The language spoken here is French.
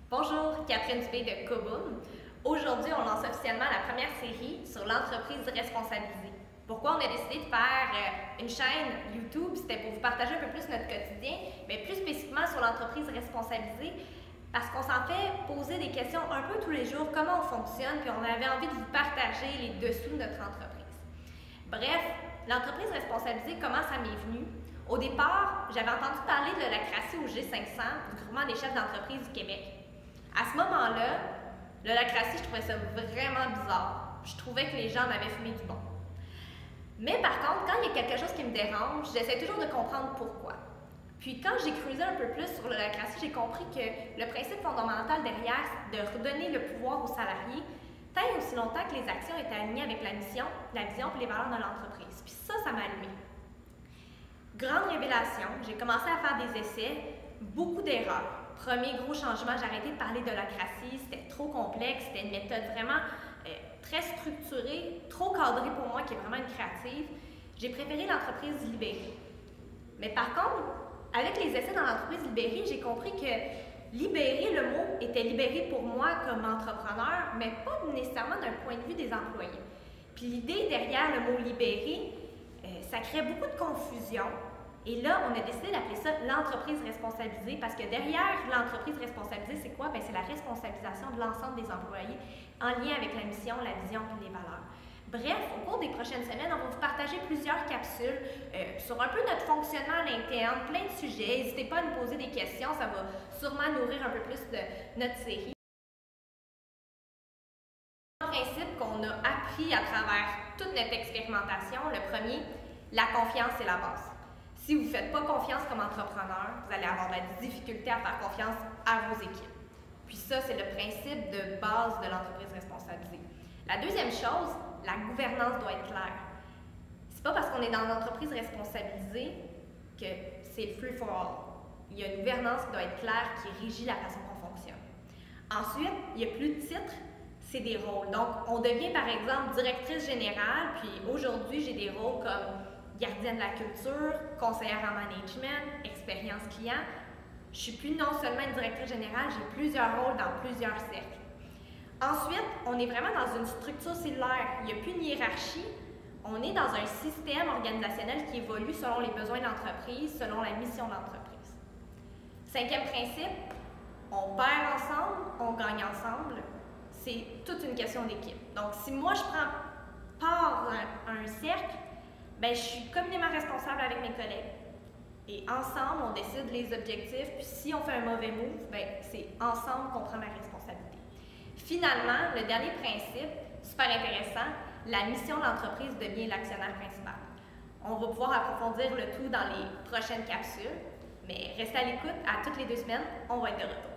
Bonjour, Catherine Dubé de Koboom. Aujourd'hui, on lance officiellement la première série sur l'entreprise responsabilisée. Pourquoi on a décidé de faire une chaîne YouTube? C'était pour vous partager un peu plus notre quotidien, mais plus spécifiquement sur l'entreprise responsabilisée, parce qu'on s'en fait poser des questions un peu tous les jours, comment on fonctionne, puis on avait envie de vous partager les dessous de notre entreprise. Bref, l'entreprise responsabilisée, comment ça m'est venu? Au départ, j'avais entendu parler de l'holacratie au G500, du groupement des chefs d'entreprise du Québec. À ce moment-là, l'holacratie, je trouvais ça vraiment bizarre. Je trouvais que les gens en avaient fumé du bon. Mais par contre, quand il y a quelque chose qui me dérange, j'essaie toujours de comprendre pourquoi. Puis quand j'ai creusé un peu plus sur l'holacratie, j'ai compris que le principe fondamental derrière, c'est de redonner le pouvoir aux salariés tant et aussi longtemps que les actions étaient alignées avec la mission, la vision et les valeurs de l'entreprise. Puis ça m'a allumé. Grande révélation, j'ai commencé à faire des essais, beaucoup d'erreurs. Premier gros changement, j'ai arrêté de parler de l'holacratie, c'était trop complexe, c'était une méthode vraiment très structurée, trop cadrée pour moi, qui est vraiment une créative. J'ai préféré l'entreprise libérée. Mais par contre, avec les essais dans l'entreprise libérée, j'ai compris que libérer, le mot était libéré pour moi comme entrepreneur, mais pas nécessairement d'un point de vue des employés. Puis l'idée derrière le mot libérer, ça crée beaucoup de confusion. Et là, on a décidé d'appeler ça l'entreprise responsabilisée parce que derrière l'entreprise responsabilisée, c'est quoi? C'est la responsabilisation de l'ensemble des employés en lien avec la mission, la vision et les valeurs. Bref, au cours des prochaines semaines, on va vous partager plusieurs capsules sur un peu notre fonctionnement à l'interne, plein de sujets. N'hésitez pas à nous poser des questions, ça va sûrement nourrir un peu plus de notre série. Un principe qu'on a appris à travers toute notre expérimentation, le premier, la confiance est la base. Si vous ne faites pas confiance comme entrepreneur, vous allez avoir de la difficulté à faire confiance à vos équipes. Puis ça, c'est le principe de base de l'entreprise responsabilisée. La deuxième chose, la gouvernance doit être claire. C'est pas parce qu'on est dans l'entreprise responsabilisée que c'est free for all. Il y a une gouvernance qui doit être claire, qui régit la façon qu'on fonctionne. Ensuite, il n'y a plus de titres, c'est des rôles. Donc, on devient par exemple directrice générale, puis aujourd'hui, j'ai des rôles comme gardienne de la culture, conseillère en management, expérience client. Je suis plus non seulement une directrice générale, j'ai plusieurs rôles dans plusieurs cercles. Ensuite, on est vraiment dans une structure cellulaire. Il n'y a plus une hiérarchie. On est dans un système organisationnel qui évolue selon les besoins de l'entreprise, selon la mission de l'entreprise. Cinquième principe, on perd ensemble, on gagne ensemble. C'est toute une question d'équipe. Donc, si moi, je prends part à un cercle, je suis communément responsable avec mes collègues. Et ensemble, on décide les objectifs. Puis si on fait un mauvais move, c'est ensemble qu'on prend la responsabilité. Finalement, le dernier principe, super intéressant, la mission de l'entreprise devient l'actionnaire principal. On va pouvoir approfondir le tout dans les prochaines capsules. Mais restez à l'écoute, à toutes les 2 semaines, on va être de retour.